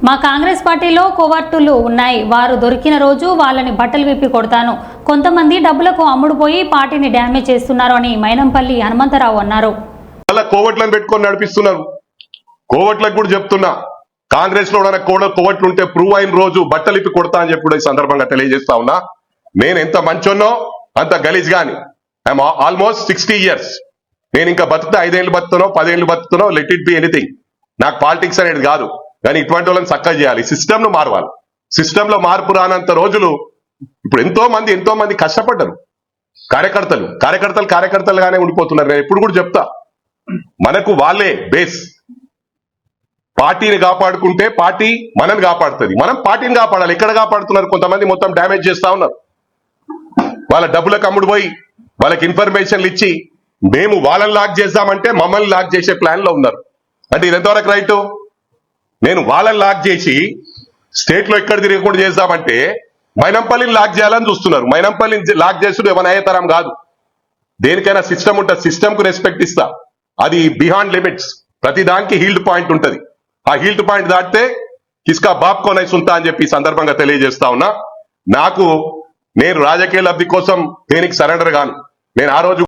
మా కాంగ్రెస్ పార్టీలో కోవర్టులు ఉన్నాయి. వారు దొరికిన రోజు వాళ్ళని బట్టలు విప్పి కొడతాను. కొంతమంది డబ్బులకు అమ్ముడుపోయి పార్టీని డ్యామేజ్ చేస్తున్నారు అని మైనంపల్లి హనుమంతరావు అన్నారు. కోవట్లను పెట్టుకొని నడిపిస్తున్నారు. కోవట్లకు కూడా చెప్తున్నా, కాంగ్రెస్ లో కోవట్లు ఉంటే ప్రూవ్ అయిన రోజు బట్టలు ఇప్పి కొడతా అని చెప్పి ఈ సందర్భంగా తెలియజేస్తా ఉన్నా. నేను ఎంత మంచోన్నో అంత గలీజ్ గాని. I'm almost 60 years. నేను ఇంకా బతుకుతా 5 ఏళ్ళు బతుకుతానో 10 ఏళ్ళు బతుకుతానో, లెట్ ఇట్ బి ఎనీథింగ్. నాకు పాలిటిక్స్ అనేది కాదు, కానీ ఇటువంటి వాళ్ళని చక్కగా చేయాలి. సిస్టమ్ ను మారవాలి. సిస్టమ్ లో మార్పు రానంత రోజులు ఇప్పుడు ఎంతో మంది కష్టపడ్డారు. కార్యకర్తలుగానే ఉండిపోతున్నారు. నేను ఎప్పుడు కూడా చెప్తా, మనకు వాళ్ళే బేస్. పార్టీని కాపాడుకుంటే పార్టీ మనని కాపాడుతుంది. మనం పార్టీని కాపాడాలి. ఎక్కడ కాపాడుతున్నారు? కొంతమంది మొత్తం డ్యామేజ్ చేస్తా ఉన్నారు. వాళ్ళ డబ్బులకు అమ్ముడు పోయి వాళ్ళకి ఇన్ఫర్మేషన్లు ఇచ్చి మేము వాళ్ళని లాక్ చేద్దామంటే మమ్మల్ని లాక్ చేసే ప్లాన్ లో ఉన్నారు. అంటే ఇది ఎంతవరకు రైట్? నేను వాళ్ళని లాక్ చేసి స్టేట్ లో ఎక్కడ తిరగకుండా చేద్దామంటే మైనంపల్లిని లాక్ చేయాలని చూస్తున్నారు. మైనంపల్లిని లాక్ చేస్తుడు ఏమైనా అయ్యేతరం కాదు. దేనికైనా సిస్టమ్ ఉంటుంది. సిస్టమ్ కు రెస్పెక్ట్ ఇస్తా. అది బిహాండ్ లిమిట్స్. ప్రతి దానికి హీల్డ్ పాయింట్ ఉంటది. ఆ హీల్డ్ పాయింట్ దాటితే కిస్కా బాప్ కోనై సుంతా అని చెప్పి సందర్భంగా తెలియజేస్తా ఉన్నా. నేను రాజకీయ లబ్ధి కోసం దేనికి సరెండర్ గాను. నేను ఆ రోజు